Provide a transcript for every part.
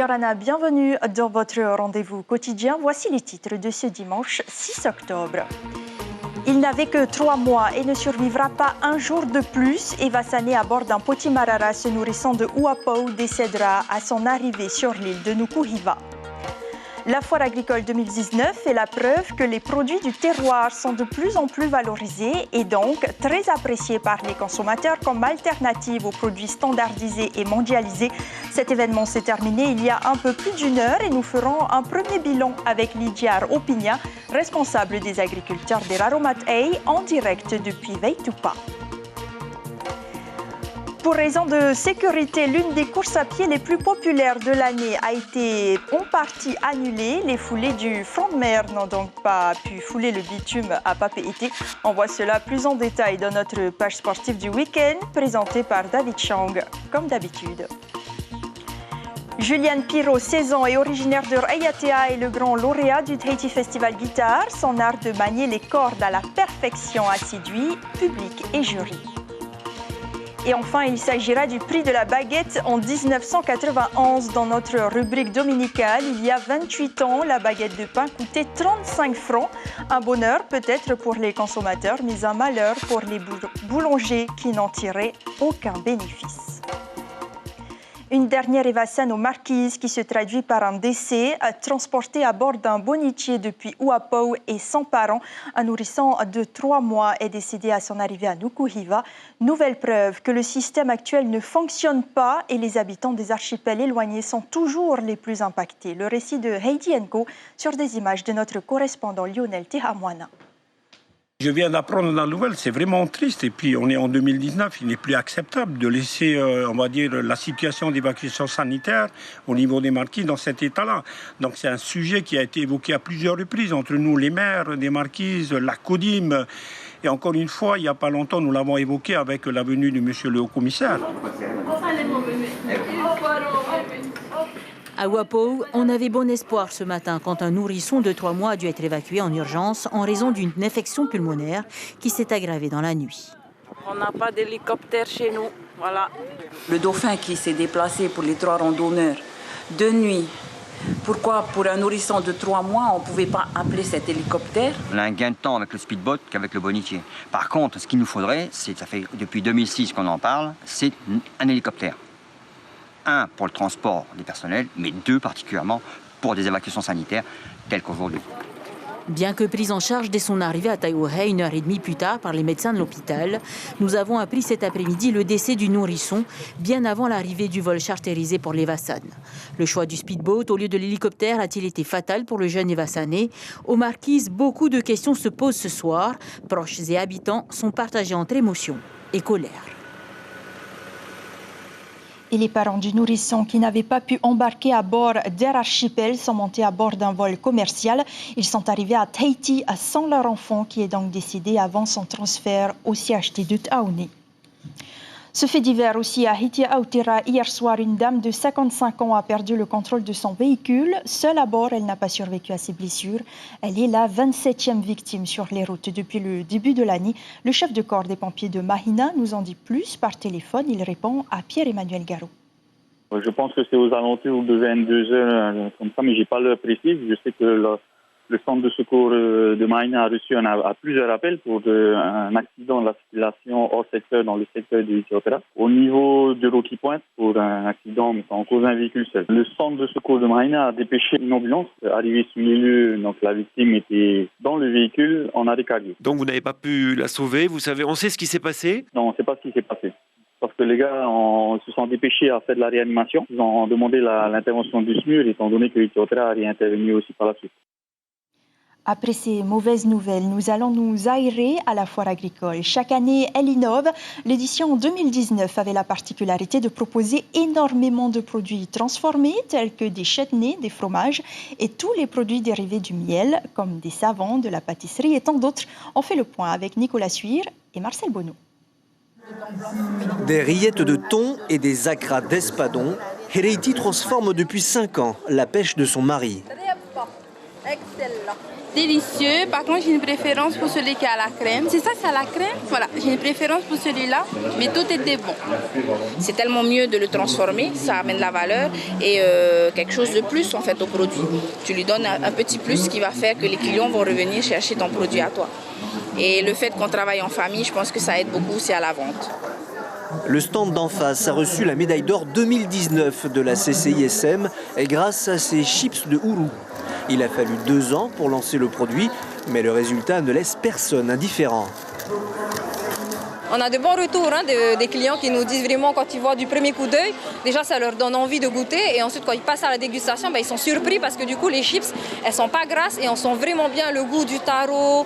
Yorana, bienvenue dans votre rendez-vous quotidien. Voici les titres de ce dimanche 6 octobre. Il n'avait que 3 mois et ne survivra pas un jour de plus. Eva Sané, à bord d'un potimarara se nourrissant de Uapau, décédera à son arrivée sur l'île de Nukuhiva. La foire agricole 2019 est la preuve que les produits du terroir sont de plus en plus valorisés et donc très appréciés par les consommateurs comme alternative aux produits standardisés et mondialisés. Cet événement s'est terminé il y a un peu plus d'une heure et nous ferons un premier bilan avec Lidiar Opigna, responsable des agriculteurs des Raromat Ay, en direct depuis Veitupa. Pour raison de sécurité, l'une des courses à pied les plus populaires de l'année a été en partie annulée. Les foulées du front de mer n'ont donc pas pu fouler le bitume à Papeete. On voit cela plus en détail dans notre page sportive du week-end, présentée par David Chang, comme d'habitude. Julian Piro, 16 ans et originaire de Raiatea, est le grand lauréat du Tahiti Festival Guitare. Son art de manier les cordes à la perfection a séduit public et jury. Et enfin, il s'agira du prix de la baguette en 1991. Dans notre rubrique dominicale, il y a 28 ans, la baguette de pain coûtait 35 francs. Un bonheur peut-être pour les consommateurs, mais un malheur pour les boulangers qui n'en tiraient aucun bénéfice. Une dernière évasion aux Marquises qui se traduit par un décès, transporté à bord d'un bonitier depuis Uapau et sans parents. Un nourrisson de 3 mois est décédé à son arrivée à Nukuhiva. Nouvelle preuve que le système actuel ne fonctionne pas et les habitants des archipels éloignés sont toujours les plus impactés. Le récit de Heidi Enko sur des images de notre correspondant Lionel Tehamwana. Je viens d'apprendre la nouvelle, c'est vraiment triste. Et puis, on est en 2019, il n'est plus acceptable de laisser, on va dire, la situation d'évacuation sanitaire au niveau des Marquises dans cet état-là. Donc, c'est un sujet qui a été évoqué à plusieurs reprises entre nous, les maires des Marquises, la CODIM. Et encore une fois, il n'y a pas longtemps, nous l'avons évoqué avec la venue de monsieur le haut-commissaire. À Uapau, on avait bon espoir ce matin quand un nourrisson de 3 mois a dû être évacué en urgence en raison d'une infection pulmonaire qui s'est aggravée dans la nuit. On n'a pas d'hélicoptère chez nous, voilà. Le dauphin qui s'est déplacé pour les 3 randonneurs de nuit. Pourquoi pour un nourrisson de 3 mois, on ne pouvait pas appeler cet hélicoptère? On a un gain de temps avec le speedboat qu'avec le bonitier. Par contre, ce qu'il nous faudrait, ça fait depuis 2006 qu'on en parle, c'est un hélicoptère. 1 pour le transport des personnels, mais 2 particulièrement pour des évacuations sanitaires telles qu'aujourd'hui. Bien que prise en charge dès son arrivée à Taiohae 1h30 plus tard par les médecins de l'hôpital, nous avons appris cet après-midi le décès du nourrisson bien avant l'arrivée du vol charterisé pour l'Eva San. Le choix du speedboat au lieu de l'hélicoptère a-t-il été fatal pour le jeune Eva Sané? Aux Marquises, beaucoup de questions se posent ce soir. Proches et habitants sont partagés entre émotion et colère. Et les parents du nourrisson qui n'avaient pas pu embarquer à bord d'Air Archipel sont montés à bord d'un vol commercial. Ils sont arrivés à Tahiti sans leur enfant qui est donc décédé avant son transfert au CHT de Taouni. Ce fait divers aussi à Hitia Aotira, hier soir, une dame de 55 ans a perdu le contrôle de son véhicule. Seule à bord, elle n'a pas survécu à ses blessures. Elle est la 27e victime sur les routes depuis le début de l'année. Le chef de corps des pompiers de Mahina nous en dit plus par téléphone. Il répond à Pierre-Emmanuel Garot. Je pense que c'est aux alentours de 22 heures, comme ça, mais je n'ai pas l'heure précise. Je sais que le centre de secours de Mahina a reçu à plusieurs appels pour un accident de la circulation hors secteur dans le secteur de Itiopera. Au niveau de Rocky Point, pour un accident en cause d'un véhicule seul. Le centre de secours de Mahina a dépêché une ambulance. Arrivée sur les lieux, donc la victime était dans le véhicule en arrêt cardiaque. Donc vous n'avez pas pu la sauver, vous savez, on sait ce qui s'est passé? Non, on ne sait pas ce qui s'est passé. Parce que les gars se sont dépêchés à faire de la réanimation. Ils ont demandé l'intervention du SMUR, étant donné que Itiopera a réintervenu aussi par la suite. Après ces mauvaises nouvelles, nous allons nous aérer à la foire agricole. Chaque année, elle innove. L'édition 2019 avait la particularité de proposer énormément de produits transformés, tels que des chutneys, des fromages et tous les produits dérivés du miel, comme des savons, de la pâtisserie et tant d'autres. On fait le point avec Nicolas Suire et Marcel Bonneau. Des rillettes de thon et des acras d'espadon, Hereiti transforme depuis 5 ans la pêche de son mari. délicieux. Par contre, j'ai une préférence pour celui qui a la crème. C'est ça, c'est à la crème? Voilà, j'ai une préférence pour celui-là, mais tout était bon. C'est tellement mieux de le transformer, ça amène la valeur et quelque chose de plus en fait au produit. Tu lui donnes un petit plus qui va faire que les clients vont revenir chercher ton produit à toi. Et le fait qu'on travaille en famille, je pense que ça aide beaucoup aussi à la vente. Le stand d'en face a reçu la médaille d'or 2019 de la CCISM et grâce à ses chips de ourou. Il a fallu 2 ans pour lancer le produit, mais le résultat ne laisse personne indifférent. On a de bons retours des clients qui nous disent vraiment quand ils voient du premier coup d'œil, déjà ça leur donne envie de goûter et ensuite quand ils passent à la dégustation, ils sont surpris parce que du coup les chips, elles sont pas grasses et on sent vraiment bien le goût du taro,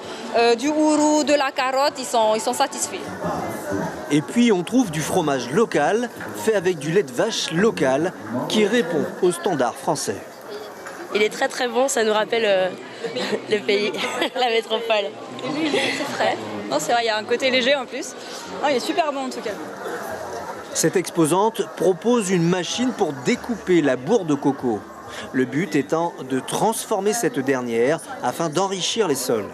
du ourou, de la carotte, ils sont satisfaits. Et puis on trouve du fromage local, fait avec du lait de vache local, qui répond aux standards français. Il est très très bon, ça nous rappelle le pays, la métropole. C'est frais. Non, c'est vrai, il y a un côté léger en plus. Non, il est super bon en tout cas. Cette exposante propose une machine pour découper la bourre de coco. Le but étant de transformer cette dernière afin d'enrichir les sols.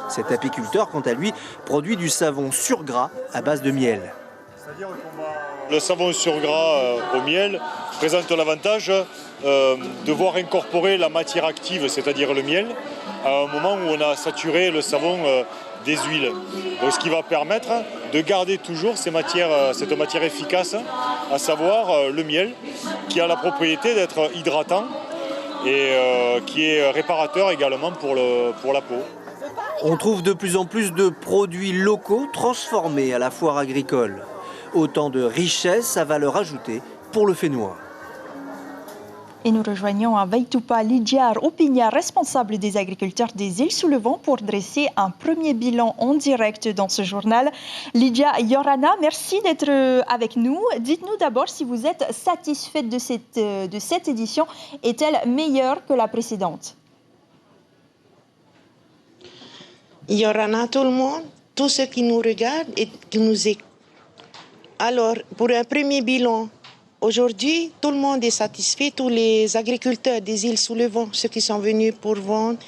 Cet apiculteur, quant à lui, produit du savon sur gras à base de miel. Le savon sur gras au miel présente l'avantage de voir incorporer la matière active, c'est-à-dire le miel, à un moment où on a saturé le savon des huiles. Donc, ce qui va permettre de garder toujours cette matière efficace, à savoir le miel, qui a la propriété d'être hydratant et qui est réparateur également pour la peau. On trouve de plus en plus de produits locaux transformés à la foire agricole. Autant de richesses à valeur ajoutée pour le Fénois. Et nous rejoignons à Vaitupa Lydia Opigna, responsable des agriculteurs des îles sous le vent, pour dresser un premier bilan en direct dans ce journal. Lydia Yorana, merci d'être avec nous. Dites-nous d'abord si vous êtes satisfaite de cette édition. Est-elle meilleure que la précédente? Yorana, tout le monde, tous ceux qui nous regardent et qui nous écoutent. Alors, pour un premier bilan, aujourd'hui, tout le monde est satisfait. Tous les agriculteurs des îles sous le vent, ceux qui sont venus pour vendre,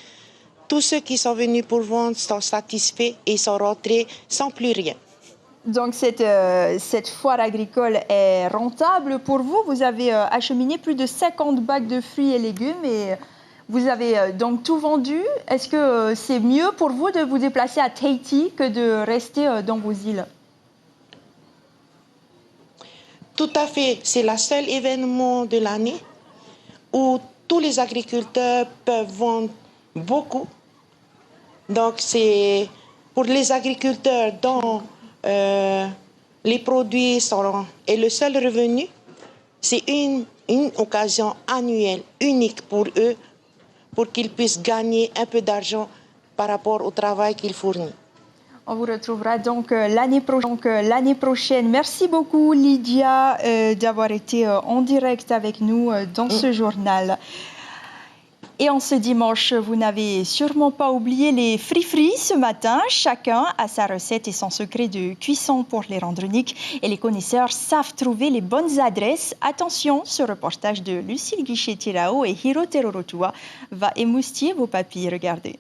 tous ceux qui sont venus pour vendre sont satisfaits et sont rentrés sans plus rien. Donc, cette foire agricole est rentable pour vous. Vous avez acheminé plus de 50 bacs de fruits et légumes et vous avez donc tout vendu. Est-ce que c'est mieux pour vous de vous déplacer à Tahiti que de rester dans vos îles? Tout à fait. C'est le seul événement de l'année où tous les agriculteurs peuvent vendre beaucoup. Donc, c'est pour les agriculteurs dont les produits est le seul revenu. C'est une occasion annuelle unique pour eux pour qu'ils puissent gagner un peu d'argent par rapport au travail qu'ils fournissent. On vous retrouvera donc l'année prochaine. Merci beaucoup Lydia d'avoir été en direct avec nous dans ce journal. Et en ce dimanche, vous n'avez sûrement pas oublié les free-free ce matin. Chacun a sa recette et son secret de cuisson pour les rendre uniques. Et les connaisseurs savent trouver les bonnes adresses. Attention, ce reportage de Lucille Guichet-Tirao et Hiro Terorotua va émoustiller vos papilles. Regardez.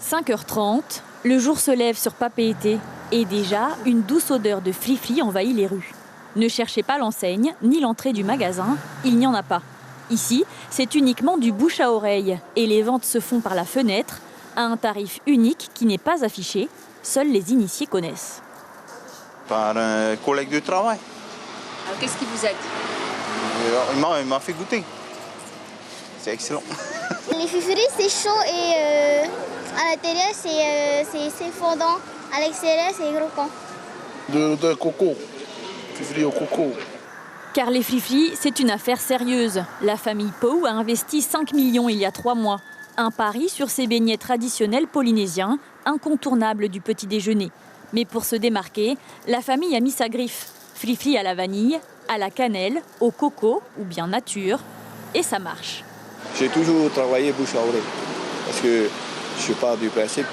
5h30, le jour se lève sur Papeete et déjà, une douce odeur de free-free envahit les rues. Ne cherchez pas l'enseigne ni l'entrée du magasin, il n'y en a pas. Ici, c'est uniquement du bouche à oreille et les ventes se font par la fenêtre à un tarif unique qui n'est pas affiché. Seuls les initiés connaissent. Par un collègue de travail. Alors, qu'est-ce qu'il vous a dit? Il m'a fait goûter. C'est excellent. Les free-free, c'est chaud et à l'intérieur, c'est fondant. À l'extérieur, c'est croquant. De coco. Free-free au coco. Car les free-free, c'est une affaire sérieuse. La famille Pou a investi 5 millions il y a 3 mois. Un pari sur ces beignets traditionnels polynésiens, incontournables du petit déjeuner. Mais pour se démarquer, la famille a mis sa griffe. Free-free à la vanille, à la cannelle, au coco ou bien nature. Et ça marche. J'ai toujours travaillé bouche à oreille. Parce que je pars du principe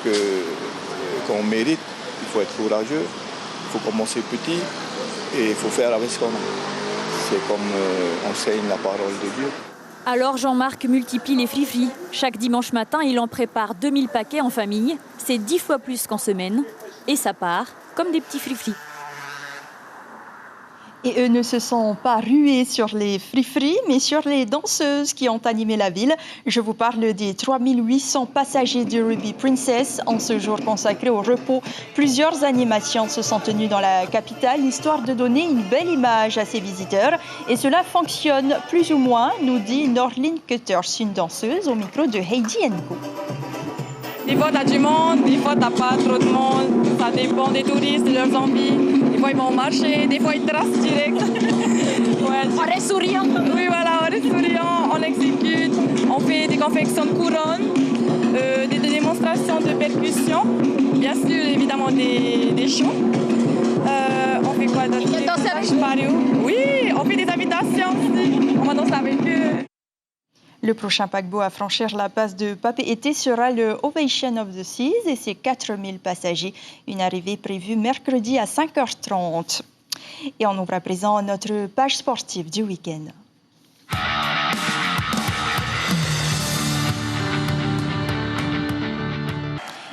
qu'on mérite, il faut être courageux, il faut commencer petit et il faut faire avec ce qu'on a. C'est comme enseigne la parole de Dieu. Alors Jean-Marc multiplie les frifris. Chaque dimanche matin, il en prépare 2000 paquets en famille. C'est 10 fois plus qu'en semaine. Et ça part comme des petits frifris. Et eux ne se sont pas rués sur les frifris, mais sur les danseuses qui ont animé la ville. Je vous parle des 3800 passagers du Ruby Princess. En ce jour consacré au repos, plusieurs animations se sont tenues dans la capitale, histoire de donner une belle image à ses visiteurs. Et cela fonctionne plus ou moins, nous dit Norline Cutters, une danseuse au micro de Heidi Co. Des fois, tu as du monde, des fois, tu n'as pas trop de monde. Ça dépend des touristes, de leurs envies. Des fois, ils vont marcher, des fois, ils tracent direct. Ouais, on reste souriant. Oui, voilà, on reste souriant, on exécute. On fait des confections de couronnes, des démonstrations de percussion. Bien sûr, évidemment, des shows. On fait quoi d'autre? On danse avec eux? Oui, on fait des invitations aussi. On va danser avec eux. Le prochain paquebot à franchir la passe de Papeete sera le Ovation of the Seas et ses 4000 passagers. Une arrivée prévue mercredi à 5h30. Et on ouvre à présent notre page sportive du week-end.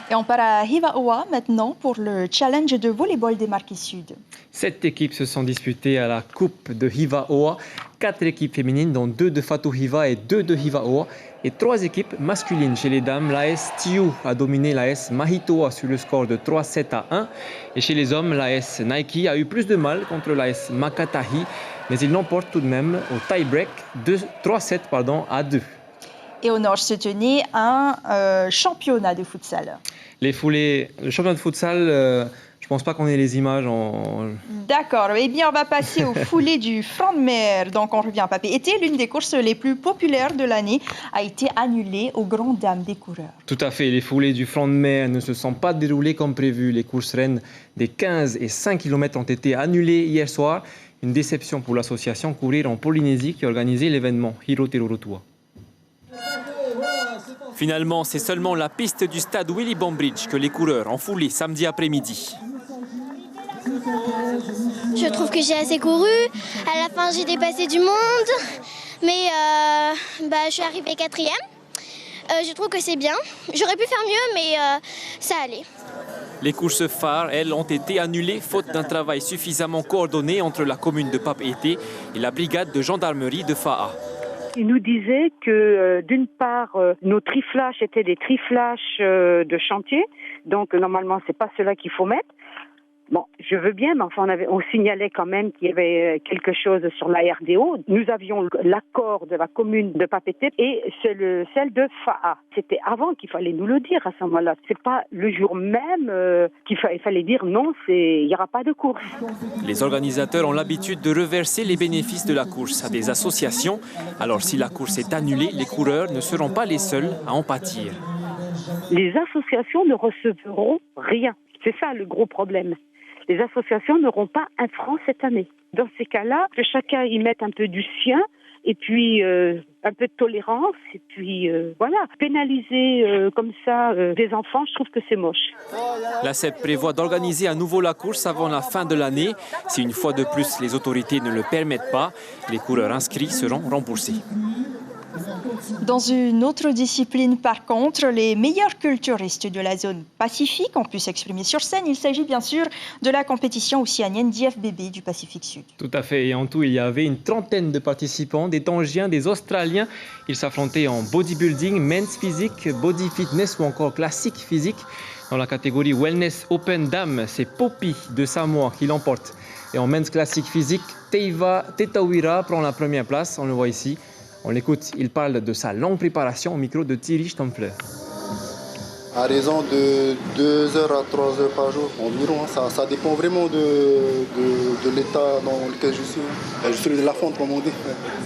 Et on part à Hivaoa maintenant pour le challenge de volleyball des Marquis Sud. 7 équipes se sont disputées à la Coupe de Hivaoa. 4 équipes féminines, dont 2 de Fatu Hiva et 2 de Hivaoa. Et 3 équipes masculines. Chez les dames, l'AS Tiu a dominé l'AS Mahitoa sur le score de 3-7-1. Et chez les hommes, l'AS Nike a eu plus de mal contre l'AS Makatahi. Mais il l'emporte tout de même au tie-break 3-7 à 2. Et au nord se tenait un championnat de futsal. Le championnat de futsal, je ne pense pas qu'on ait les images en... D'accord. Eh bien, on va passer aux foulées du front de mer. Donc, on revient à Papeete. L'une des courses les plus populaires de l'année a été annulée aux grandes dames des coureurs. Tout à fait. Les foulées du front de mer ne se sont pas déroulées comme prévu. Les courses reines des 15 et 5 km ont été annulées hier soir. Une déception pour l'association Courir en Polynésie qui a organisé l'événement Hiroterorotua. Finalement, c'est seulement la piste du stade Willy Bombridge que les coureurs ont foulé samedi après-midi. Je trouve que j'ai assez couru. À la fin, j'ai dépassé du monde. Mais je suis arrivée 4e. Je trouve que c'est bien. J'aurais pu faire mieux, mais ça allait. Les courses phares, elles, ont été annulées faute d'un travail suffisamment coordonné entre la commune de Papeete et la brigade de gendarmerie de Fa'a. Il nous disait que d'une part, nos triflash étaient des triflash de chantier, donc normalement c'est pas cela qu'il faut mettre. Bon, je veux bien, mais enfin on signalait quand même qu'il y avait quelque chose sur la RDO. Nous avions l'accord de la commune de Papeete et celle de Fa'a. C'était avant qu'il fallait nous le dire à ce moment-là. C'est pas le jour même qu'il fallait dire non, il n'y aura pas de course. Les organisateurs ont l'habitude de reverser les bénéfices de la course à des associations. Alors si la course est annulée, les coureurs ne seront pas les seuls à en pâtir. Les associations ne recevront rien. C'est ça le gros problème. Les associations n'auront pas un franc cette année. Dans ces cas-là, que chacun y mette un peu du sien et puis un peu de tolérance et puis voilà. Pénaliser comme ça des enfants, je trouve que c'est moche. La CEP prévoit d'organiser à nouveau la course avant la fin de l'année. Si une fois de plus les autorités ne le permettent pas, les coureurs inscrits seront remboursés. Dans une autre discipline, par contre, les meilleurs culturistes de la zone Pacifique ont pu s'exprimer sur scène. Il s'agit bien sûr de la compétition océanienne d'IFBB du Pacifique Sud. Tout à fait. Et en tout, il y avait une trentaine de participants, des Tongiens, des Australiens. Ils s'affrontaient en bodybuilding, men's physique, body fitness ou encore classique physique. Dans la catégorie Wellness Open Dame, c'est Poppy de Samoa qui l'emporte. Et en men's classique physique, Teiva Tetawira prend la première place. On le voit ici. On l'écoute, il parle de sa longue préparation au micro de Thierry Stampfler. À raison de 2 heures à 3 heures par jour environ, ça dépend vraiment de l'état dans lequel je suis. Je suis de la fonte comme on dit.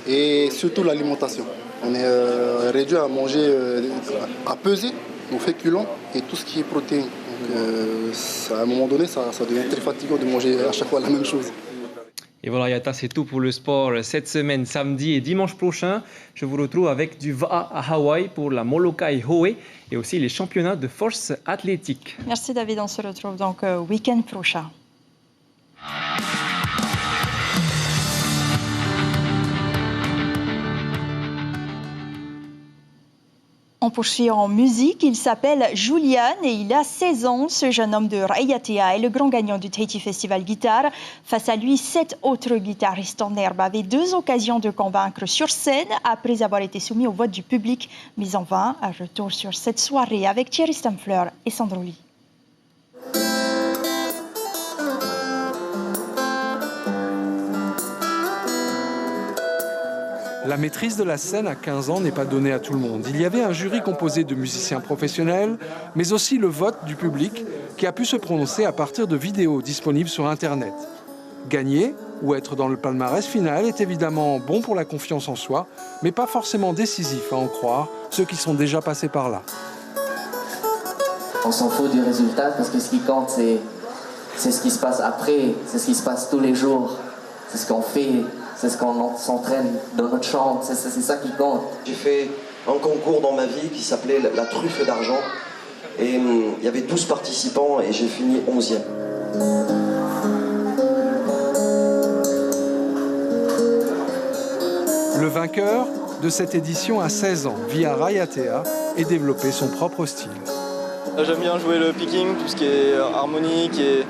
Et surtout l'alimentation. On est réduit à manger, à peser nos féculents et tout ce qui est protéines. Donc, à un moment donné, ça devient très fatigant de manger à chaque fois la même chose. Et voilà, Yata, c'est tout pour le sport cette semaine, samedi et dimanche prochain. Je vous retrouve avec du VA à Hawaï pour la Molokai Hoe et aussi les championnats de force athlétique. Merci David, on se retrouve donc week-end prochain. On poursuit en musique. Il s'appelle Julian et il a 16 ans. Ce jeune homme de Raiatea est le grand gagnant du Tahiti Festival Guitare. Face à lui, 7 autres guitaristes en herbe avaient 2 occasions de convaincre sur scène après avoir été soumis au vote du public. Mais en vain, un retour sur cette soirée avec Thierry Stamfler et Sandro Lee. La maîtrise de la scène à 15 ans n'est pas donnée à tout le monde. Il y avait un jury composé de musiciens professionnels, mais aussi le vote du public qui a pu se prononcer à partir de vidéos disponibles sur Internet. Gagner ou être dans le palmarès final est évidemment bon pour la confiance en soi, mais pas forcément décisif à en croire ceux qui sont déjà passés par là. On s'en fout du résultat parce que ce qui compte, c'est ce qui se passe après, c'est ce qui se passe tous les jours, c'est ce qu'on fait. C'est ce qu'on s'entraîne dans notre chambre, c'est ça qui compte. J'ai fait un concours dans ma vie qui s'appelait la truffe d'argent. Et il y avait 12 participants et j'ai fini 11e. Le vainqueur de cette édition a 16 ans, vit à Raiatea et développé son propre style. J'aime bien jouer le picking, tout ce qui est harmonique et...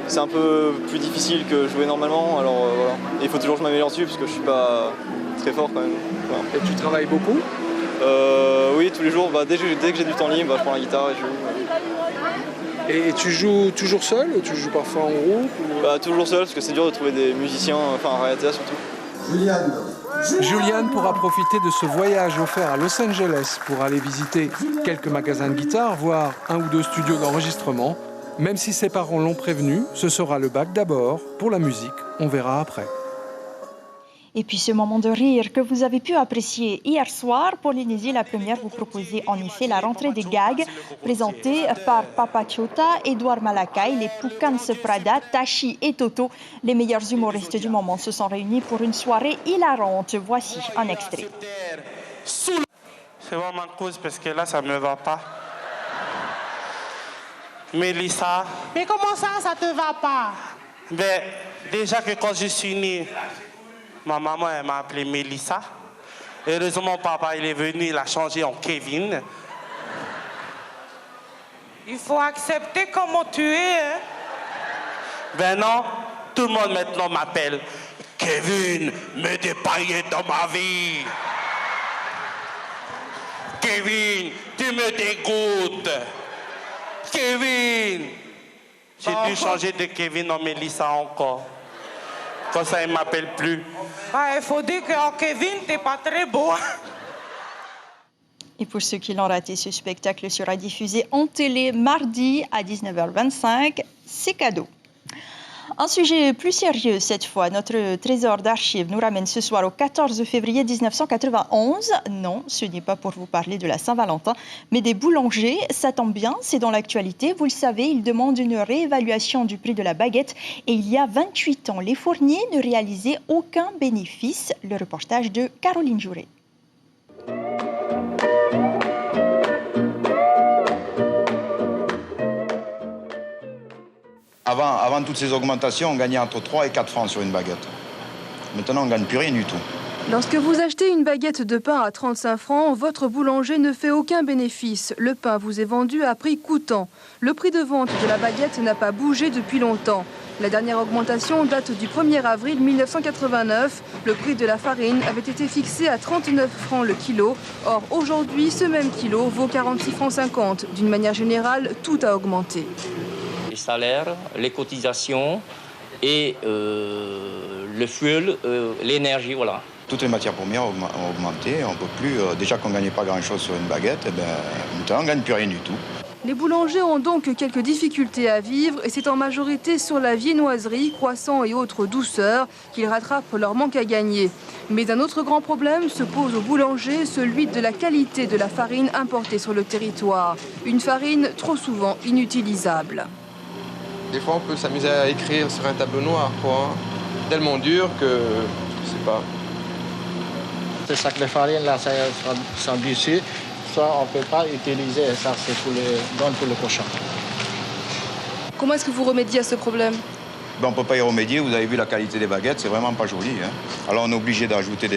C'est un peu plus difficile que jouer normalement, alors voilà. Et il faut toujours que je m'améliore dessus parce que je suis pas très fort quand même. Voilà. Et tu travailles beaucoup ? Oui, tous les jours. Dès que j'ai du temps libre, je prends la guitare et je joue. Et tu joues toujours seul ou tu joues parfois en groupe ou... Toujours seul parce que c'est dur de trouver des musiciens, enfin à Raiatea surtout. Julian pourra profiter de ce voyage offert à Los Angeles pour aller visiter quelques magasins de guitare, voire 1 ou 2 studios d'enregistrement. Même si ses parents l'ont prévenu, ce sera le bac d'abord. Pour la musique, on verra après. Et puis ce moment de rire que vous avez pu apprécier hier soir, Polynésie la première vous proposait en effet la rentrée des gags présentée par Papa Chota, Edouard Malakai, les Pukan Prada, Tachi et Toto. Les meilleurs humoristes du moment se sont réunis pour une soirée hilarante. Voici un extrait. C'est vraiment cause parce que là ça me va pas. Mélissa. Mais comment ça te va pas? Ben, déjà que quand je suis né, ma maman elle m'a appelé Mélissa. Heureusement, papa il est venu, il a changé en Kevin. Il faut accepter comment tu es. Hein? Ben non, tout le monde maintenant m'appelle Kevin, mets des paillettes dans ma vie. Kevin, tu me dégoûtes. Kevin! J'ai dû changer de Kevin en Mélissa encore. Comme ça, il ne m'appelle plus. Il faut dire qu'en Kevin, t'es pas très beau. Et pour ceux qui l'ont raté, ce spectacle sera diffusé en télé mardi à 19h25. C'est cadeau. Un sujet plus sérieux cette fois. Notre trésor d'archives nous ramène ce soir au 14 février 1991. Non, ce n'est pas pour vous parler de la Saint-Valentin, mais des boulangers. Ça tombe bien, c'est dans l'actualité. Vous le savez, ils demandent une réévaluation du prix de la baguette. Et il y a 28 ans, les fourniers ne réalisaient aucun bénéfice. Le reportage de Caroline Jouret. Avant toutes ces augmentations, on gagnait entre 3 et 4 francs sur une baguette. Maintenant, on ne gagne plus rien du tout. Lorsque vous achetez une baguette de pain à 35 francs, votre boulanger ne fait aucun bénéfice. Le pain vous est vendu à prix coûtant. Le prix de vente de la baguette n'a pas bougé depuis longtemps. La dernière augmentation date du 1er avril 1989. Le prix de la farine avait été fixé à 39 francs le kilo. Or, aujourd'hui, ce même kilo vaut 46 francs 50. D'une manière générale, tout a augmenté. Les salaires, les cotisations et le fuel, l'énergie, voilà. Toutes les matières premières ont augmenté. On peut plus, déjà qu'on ne gagnait pas grand-chose sur une baguette, maintenant on ne gagne plus rien du tout. Les boulangers ont donc quelques difficultés à vivre et c'est en majorité sur la viennoiserie, croissants et autres douceurs qu'ils rattrapent leur manque à gagner. Mais un autre grand problème se pose aux boulangers, celui de la qualité de la farine importée sur le territoire. Une farine trop souvent inutilisable. Des fois, on peut s'amuser à écrire sur un tableau noir, quoi. Tellement dur que je sais pas. Ces sacs de farine là, sont vicieux. Soit on ne peut pas utiliser ça, c'est pour le cochon. Comment est-ce que vous remédiez à ce problème? On ne peut pas y remédier. Vous avez vu la qualité des baguettes, c'est vraiment pas joli. Hein. Alors on est obligé d'ajouter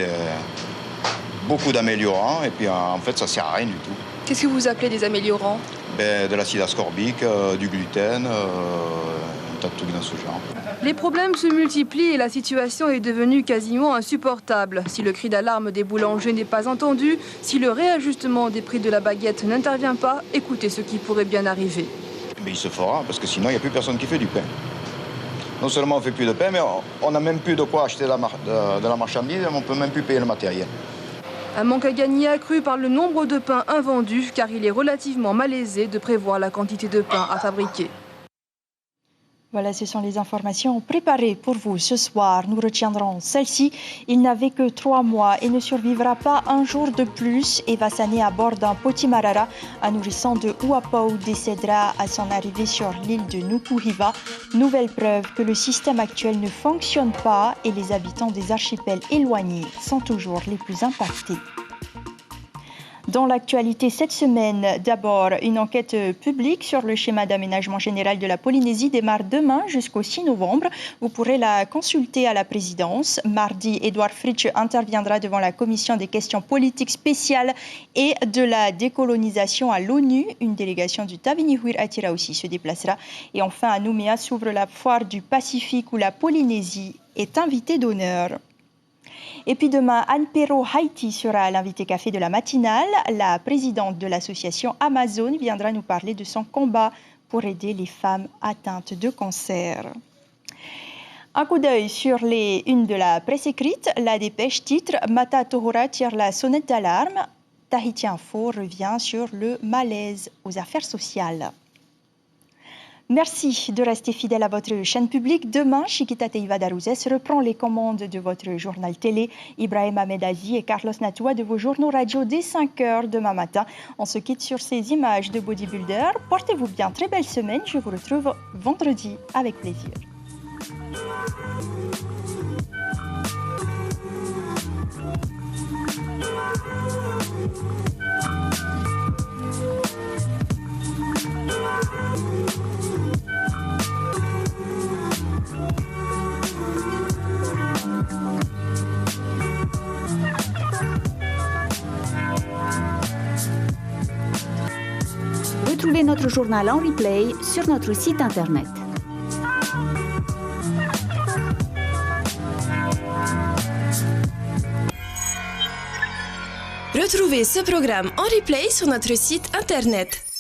beaucoup d'améliorants et puis en fait ça sert à rien du tout. Qu'est-ce que vous appelez des améliorants? De l'acide ascorbique, du gluten, un tas de trucs dans ce genre. Les problèmes se multiplient et la situation est devenue quasiment insupportable. Si le cri d'alarme des boulangers n'est pas entendu, si le réajustement des prix de la baguette n'intervient pas, écoutez ce qui pourrait bien arriver. Mais il se fera parce que sinon il n'y a plus personne qui fait du pain. Non seulement on ne fait plus de pain, mais on n'a même plus de quoi acheter de la marchandise, on ne peut même plus payer le matériel. Un manque à gagner accru par le nombre de pains invendus, car il est relativement malaisé de prévoir la quantité de pain à fabriquer. Voilà, ce sont les informations préparées pour vous ce soir. Nous retiendrons celle-ci. Il n'avait que 3 mois et ne survivra pas un jour de plus. Eva Sané à bord d'un Potimarara, un nourrisson de Uapau, décédera à son arrivée sur l'île de Nukuhiva. Nouvelle preuve que le système actuel ne fonctionne pas et les habitants des archipels éloignés sont toujours les plus impactés. Dans l'actualité cette semaine, d'abord, une enquête publique sur le schéma d'aménagement général de la Polynésie démarre demain jusqu'au 6 novembre. Vous pourrez la consulter à la présidence. Mardi, Edouard Fritsch interviendra devant la commission des questions politiques spéciales et de la décolonisation à l'ONU. Une délégation du Tavinihuir Atira aussi se déplacera. Et enfin, à Nouméa s'ouvre la foire du Pacifique où la Polynésie est invitée d'honneur. Et puis demain, Anne Perrault Haïti sera l'invité café de la matinale. La présidente de l'association Amazon viendra nous parler de son combat pour aider les femmes atteintes de cancer. Un coup d'œil sur les unes de la presse écrite. La dépêche titre « Mata Tohora tire la sonnette d'alarme ». Tahiti Info revient sur le malaise aux affaires sociales. Merci de rester fidèle à votre chaîne publique. Demain, Chiquita Teiva Darouzès reprend les commandes de votre journal télé. Ibrahim Ahmedazi et Carlos Natua de vos journaux radio dès 5h demain matin. On se quitte sur ces images de bodybuilder. Portez-vous bien, très belle semaine. Je vous retrouve vendredi avec plaisir. Retrouvez notre journal en replay sur notre site internet. Retrouvez ce programme en replay sur notre site internet.